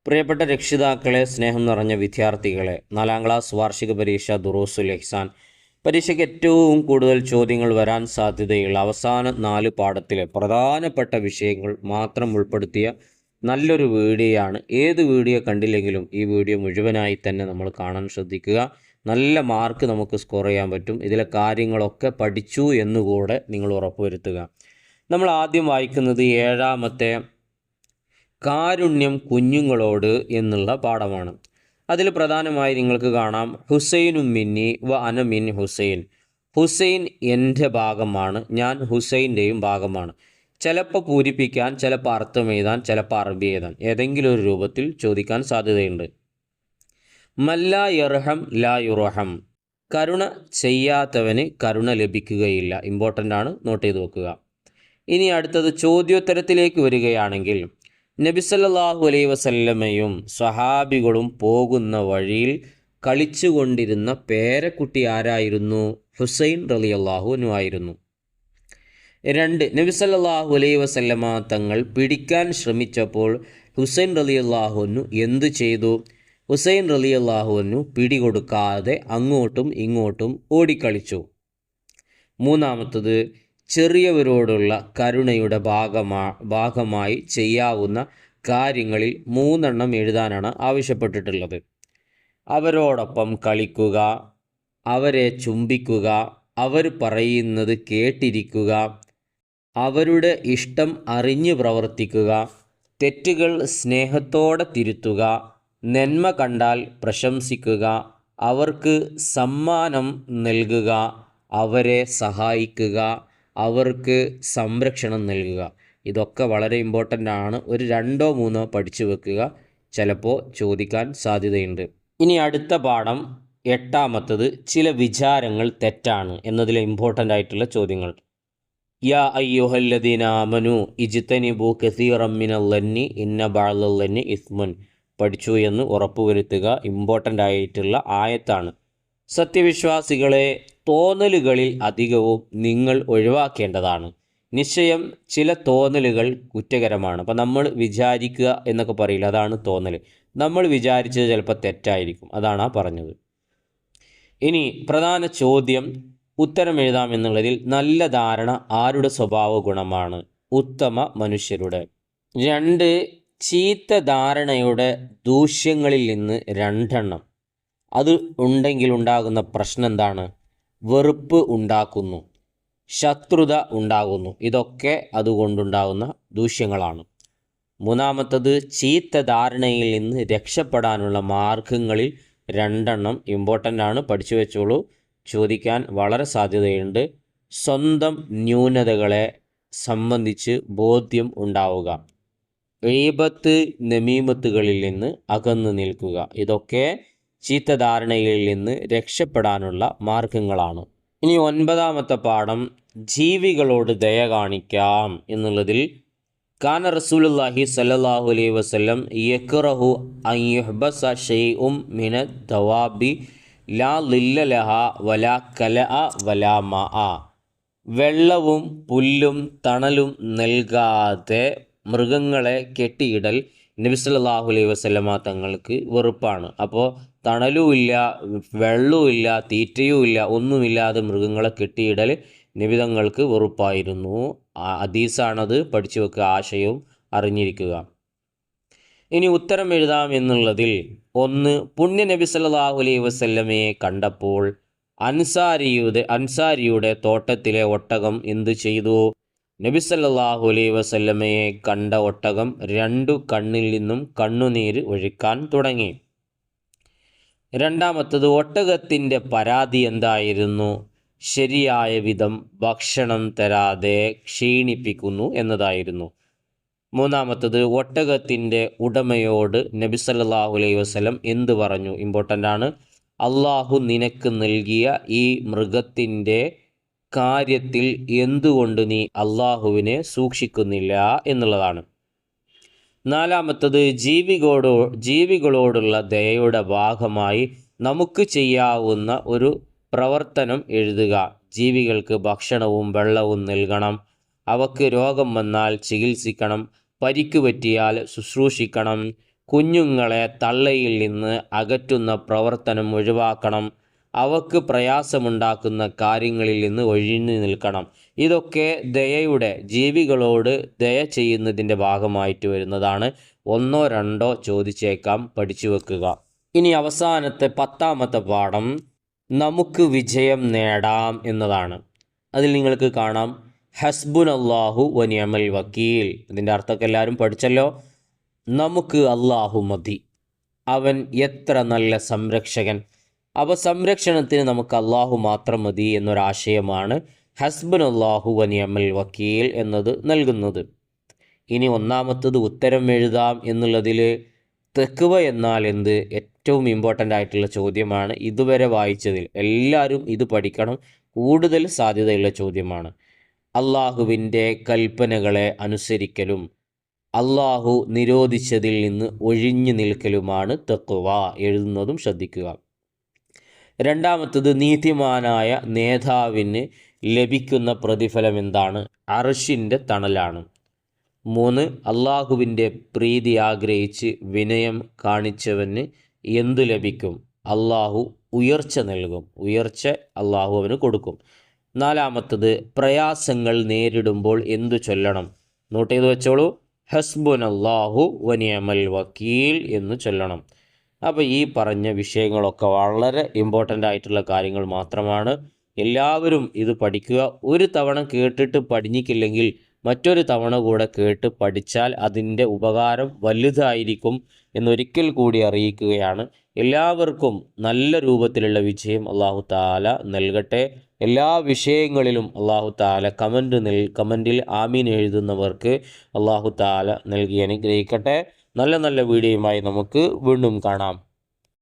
പ്രിയപ്പെട്ട രക്ഷിതാക്കളെ, സ്നേഹം നിറഞ്ഞ വിദ്യാർത്ഥികളെ, 4ാം ക്ലാസ് വാർഷിക പരീക്ഷ ദുറൂസുൽ ഇഹ്സാൻ പരീക്ഷയ്ക്ക് ഏറ്റവും കൂടുതൽ ചോദ്യങ്ങൾ വരാൻ സാധ്യതയുള്ള അവസാന 4 പാഠത്തിലെ പ്രധാനപ്പെട്ട വിഷയങ്ങൾ മാത്രം ഉൾപ്പെടുത്തിയ നല്ലൊരു വീഡിയോയാണ്. ഏത് വീഡിയോ കണ്ടില്ലെങ്കിലും ഈ വീഡിയോ മുഴുവനായി തന്നെ നമ്മൾ കാണാൻ ശ്രദ്ധിക്കുക. നല്ല മാർക്ക് നമുക്ക് സ്കോർ ചെയ്യാൻ പറ്റും. ഇതിലെ കാര്യങ്ങളൊക്കെ പഠിച്ചു എന്നുകൂടെ നിങ്ങൾ ഉറപ്പുവരുത്തുക. നമ്മൾ ആദ്യം വായിക്കുന്നത് 7ാമത്തെ കാരുണ്യം കുഞ്ഞുങ്ങളോട് എന്നുള്ള പാഠമാണ്. അതിൽ പ്രധാനമായി നിങ്ങൾക്ക് കാണാം, ഹുസൈനും മിന്നി വ അന മിൻ ഹുസൈൻ. ഹുസൈൻ എൻ്റെ ഭാഗമാണ്, ഞാൻ ഹുസൈൻ്റെയും ഭാഗമാണ്. ചിലപ്പോൾ പൂരിപ്പിക്കാൻ, ചിലപ്പോൾ അർത്ഥം എഴുതാൻ, ചിലപ്പോൾ അറബി എഴുതാൻ, ഏതെങ്കിലും ഒരു രൂപത്തിൽ ചോദിക്കാൻ സാധ്യതയുണ്ട്. മല്ലാ യർഹം ലാ യുർഹം. കരുണ ചെയ്യാത്തവന് കരുണ ലഭിക്കുകയില്ല. ഇമ്പോർട്ടൻ്റ് ആണ്, നോട്ട് ചെയ്ത് വെക്കുക. ഇനി അടുത്തത് ചോദ്യോത്തരത്തിലേക്ക് വരികയാണെങ്കിൽ, നബി സല്ലല്ലാഹു അലൈഹി വസല്ലമയും സ്വഹാബികളും പോകുന്ന വഴിയിൽ കളിച്ചുകൊണ്ടിരുന്ന പേരക്കുട്ടി ആരായിരുന്നു? ഹുസൈൻ റളിയല്ലാഹു അൻഹു ആയിരുന്നു. 2. നബി സല്ലല്ലാഹു അലൈഹി വസല്ലമ തങ്ങൾ പിടിക്കാൻ ശ്രമിച്ചപ്പോൾ ഹുസൈൻ റളിയല്ലാഹു അൻഹു എന്തു ചെയ്തു? ഹുസൈൻ റളിയല്ലാഹു അൻഹു പിടികൊടുക്കാതെ അങ്ങോട്ടും ഇങ്ങോട്ടും ഓടിക്കളിച്ചു. 3. ചെറിയവരോടുള്ള കരുണയുടെ ഭാഗമായി ചെയ്യാവുന്ന കാര്യങ്ങളിൽ 3 എഴുതാനാണ് ആവശ്യപ്പെട്ടിട്ടുള്ളത്. അവരോടൊപ്പം കളിക്കുക, അവരെ ചുംബിക്കുക, അവർ പറയുന്നത് കേട്ടിരിക്കുക, അവരുടെ ഇഷ്ടം അറിഞ്ഞു പ്രവർത്തിക്കുക, തെറ്റുകൾ സ്നേഹത്തോടെ തിരുത്തുക, നന്മ കണ്ടാൽ പ്രശംസിക്കുക, അവർക്ക് സമ്മാനം നൽകുക, അവരെ സഹായിക്കുക, അവർക്ക് സംരക്ഷണം നൽകുക. ഇതൊക്കെ വളരെ ഇമ്പോർട്ടൻ്റ് ആണ്. ഒരു 2-3 പഠിച്ചു വെക്കുക, ചിലപ്പോൾ ചോദിക്കാൻ സാധ്യതയുണ്ട്. ഇനി അടുത്ത പാഠം 8ാമത്തത് ചില വിചാരങ്ങൾ തെറ്റാണ് എന്നതിലെ ഇമ്പോർട്ടൻ്റ് ആയിട്ടുള്ള ചോദ്യങ്ങൾ. യാ അയ്യുഹല്ലദീന ആമനു ഇജ്തനിബു കസീറം മിനൽ-ലന്നി ഇന്ന ബഅദൽ-ലന്നി ഇസ്മുൻ. പഠിച്ചു എന്ന് ഉറപ്പുവരുത്തുക. ഇമ്പോർട്ടൻ്റ് ആയിട്ടുള്ള ആയത്താണ്. സത്യവിശ്വാസികളെ, തോന്നലുകളിൽ അധികവും നിങ്ങൾ ഒഴിവാക്കേണ്ടതാണ്. നിശ്ചയം ചില തോന്നലുകൾ കുറ്റകരമാണ്. അപ്പോൾ നമ്മൾ വിചാരിക്കുക എന്നൊക്കെ പറയില്ല, അതാണ് തോന്നൽ. നമ്മൾ വിചാരിച്ചത് ചിലപ്പോൾ തെറ്റായിരിക്കും, അതാണ് പറഞ്ഞത്. ഇനി പ്രധാന ചോദ്യം, ഉത്തരം എഴുതാം എന്നുള്ളതിൽ നല്ല ധാരണ ആരുടെ സ്വഭാവ ഗുണമാണ്? ഉത്തമ മനുഷ്യരുടെ. 2. ചീത്ത ധാരണയുടെ ദൂഷ്യങ്ങളിൽ നിന്ന് 2. അത് ഉണ്ടെങ്കിൽ ഉണ്ടാകുന്ന പ്രശ്നം എന്താണ്? വെറുപ്പ് ഉണ്ടാക്കുന്നു, ശത്രുത ഉണ്ടാകുന്നു. ഇതൊക്കെ അതുകൊണ്ടുണ്ടാകുന്ന ദൂഷ്യങ്ങളാണ്. 3. ചീത്ത ധാരണയിൽ നിന്ന് രക്ഷപ്പെടാനുള്ള മാർഗങ്ങളിൽ 2 ഇമ്പോർട്ടൻ്റ് ആണ്, പഠിച്ചു വെച്ചോളൂ. ചോദിക്കാൻ വളരെ സാധ്യതയുണ്ട്. സ്വന്തം ന്യൂനതകളെ സംബന്ധിച്ച് ബോധ്യം ഉണ്ടാവുക, ഗീബത്ത് നമീമത്തുകളിൽ നിന്ന് അകന്നു നിൽക്കുക. ഇതൊക്കെ ചീത്ത ധാരണയിൽ നിന്ന് രക്ഷപ്പെടാനുള്ള മാർഗങ്ങളാണ്. ഇനി 9ാമത്തെ പാഠം, ജീവികളോട് ദയ കാണിക്കാം എന്നുള്ളതിൽ, കാന റസൂലുള്ളാഹി സ്വല്ലല്ലാഹു അലൈഹി വസല്ലം യക്റഹു അൻ യുഹ്ബസ ശൈഉം മിനദ് ദവാബി ലാ ളില്ല ലഹാ വലാ കലഅ വലാ മഅ. വെള്ളവും പുല്ലും തണലും നൽകാതെ മൃഗങ്ങളെ കെട്ടിയിടൽ നബി സല്ലല്ലാഹു അലൈഹി വസല്ലമ തങ്ങൾക്ക് വെറുപ്പാണ്. അപ്പോൾ തണലുമില്ല, വെള്ളവുമില്ല, തീറ്റയുമില്ല, ഒന്നുമില്ലാതെ മൃഗങ്ങളെ കെട്ടിയിടൽ നബി തങ്ങൾക്ക് വെറുപ്പായിരുന്നു. ഹദീസാണത്, പഠിച്ചു വെക്കുക, ആശയവും അറിഞ്ഞിരിക്കുക. ഇനി ഉത്തരം എഴുതാം എന്നുള്ളതിൽ 1. പുണ്യ നബി സല്ലല്ലാഹു അലൈഹി വസല്ലമയെ കണ്ടപ്പോൾ അൻസാരിയുടെ തോട്ടത്തിലെ ഒട്ടകം എന്തു ചെയ്തു? നബി സല്ലല്ലാഹു അലൈഹി വസല്ലമയെ കണ്ട ഒട്ടകം 2 കണ്ണിൽ നിന്നും കണ്ണുനീര് ഒഴുക്കാൻ തുടങ്ങി. 2. ഒട്ടകത്തിൻ്റെ പരാതി എന്തായിരുന്നു? ശരിയായ വിധം ഭക്ഷണം തരാതെ ക്ഷീണിപ്പിക്കുന്നു എന്നതായിരുന്നു. 3. ഒട്ടകത്തിൻ്റെ ഉടമയോട് നബി സല്ലല്ലാഹു അലൈഹി വസല്ലം എന്ത് പറഞ്ഞു? ഇമ്പോർട്ടൻ്റ് ആണ്. അള്ളാഹു നിനക്ക് നൽകിയ ഈ മൃഗത്തിൻ്റെ കാര്യത്തിൽ എന്തുകൊണ്ട് നീ അള്ളാഹുവിനെ സൂക്ഷിക്കുന്നില്ല എന്നുള്ളതാണ്. 4. ജീവികളോടുള്ള ദയയുടെ ഭാഗമായി നമുക്ക് ചെയ്യാവുന്ന ഒരു പ്രവർത്തനം എഴുതുക. ജീവികൾക്ക് ഭക്ഷണവും വെള്ളവും നൽകണം, അവക്ക് രോഗം വന്നാൽ ചികിത്സിക്കണം, പരിക്ക് പറ്റിയാൽ ശുശ്രൂഷിക്കണം, കുഞ്ഞുങ്ങളെ തള്ളയിൽ നിന്ന് അകറ്റുന്ന പ്രവർത്തനം ഒഴിവാക്കണം. അവക്ക് പ്രയാസമുണ്ടാക്കുന്ന കാര്യങ്ങളിൽ നിന്ന് ഒഴിഞ്ഞു നിൽക്കണം. ഇതൊക്കെ ദയയുടെ, ജീവികളോട് ദയ ചെയ്യുന്നതിൻ്റെ ഭാഗമായിട്ട് വരുന്നതാണ്. 1 2 ചോദിച്ചേക്കാം, പഠിച്ചു വെക്കുക. ഇനി അവസാനത്തെ 10ാമത്തെ പാഠം നമുക്ക് വിജയം നേടാം എന്നതാണ്. അതിൽ നിങ്ങൾക്ക് കാണാം ഹസ്ബുനല്ലാഹു വനിഅമൽ വക്കീൽ. ഇതിൻ്റെ അർത്ഥമൊക്കെ എല്ലാവരും പഠിച്ചല്ലോ. നമുക്ക് അല്ലാഹു മതി, അവൻ എത്ര നല്ല സംരക്ഷകൻ. അപ്പോൾ സംരക്ഷണത്തിന് നമുക്ക് അല്ലാഹു മാത്രം മതി എന്നൊരാശയമാണ് ഹസ്ബുനല്ലാഹു വനിഅമൽ വക്കീൽ എന്നത് നൽകുന്നത്. ഇനി 1ാമത്തത് ഉത്തരം എഴുതാം എന്നുള്ളതിൽ തെക്കുവ എന്നാൽ എന്ത്, ഏറ്റവും ഇമ്പോർട്ടൻ്റ് ആയിട്ടുള്ള ചോദ്യമാണ്. ഇതുവരെ വായിച്ചതിൽ എല്ലാവരും ഇത് പഠിക്കണം, കൂടുതൽ സാധ്യതയുള്ള ചോദ്യമാണ്. അള്ളാഹുവിൻ്റെ കൽപ്പനകളെ അനുസരിക്കലും അള്ളാഹു നിരോധിച്ചതിൽ നിന്ന് ഒഴിഞ്ഞു നിൽക്കലുമാണ് തഖ്വ. എഴുതുന്നതും ശ്രദ്ധിക്കുക. 2ാമത്തത് നീതിമാനായ നേതാവിന് ലഭിക്കുന്ന പ്രതിഫലം എന്താണ്? അർശിൻ്റെ തണലാണ്. 3 അള്ളാഹുവിൻ്റെ പ്രീതി ആഗ്രഹിച്ച് വിനയം കാണിച്ചവന് എന്തു ലഭിക്കും? അള്ളാഹു ഉയർച്ച നൽകും, ഉയർച്ച അള്ളാഹു അവന് കൊടുക്കും. 4ാമത്തത് പ്രയാസങ്ങൾ നേരിടുമ്പോൾ എന്തു ചൊല്ലണം? നോട്ട് ചെയ്ത് വെച്ചോളൂ, ഹസ്ബുനല്ലാഹു വനിഅമൽ വക്കീൽ എന്ന് ചൊല്ലണം. അപ്പോൾ ഈ പറഞ്ഞ വിഷയങ്ങളൊക്കെ വളരെ ഇമ്പോർട്ടൻ്റ് ആയിട്ടുള്ള കാര്യങ്ങൾ മാത്രമാണ്. എല്ലാവരും ഇത് പഠിക്കുക. ഒരു തവണ കേട്ടിട്ട് പഠിച്ചില്ലെങ്കിൽ മറ്റൊരു തവണ കൂടെ കേട്ട് പഠിച്ചാൽ അതിൻ്റെ ഉപകാരം വലുതായിരിക്കും എന്നൊരിക്കൽ കൂടി അറിയിക്കുകയാണ്. എല്ലാവർക്കും നല്ല രൂപത്തിലുള്ള വിജയം അല്ലാഹു തആല നൽകട്ടെ. എല്ലാ വിഷയങ്ങളിലും അല്ലാഹു തആല കമൻറ്റിൽ ആമീൻ എഴുതുന്നവർക്ക് അല്ലാഹു തആല നൽകി അനുഗ്രഹിക്കട്ടെ. നല്ല നല്ല വീഡിയോയുമായി നമുക്ക് വീണ്ടും കാണാം.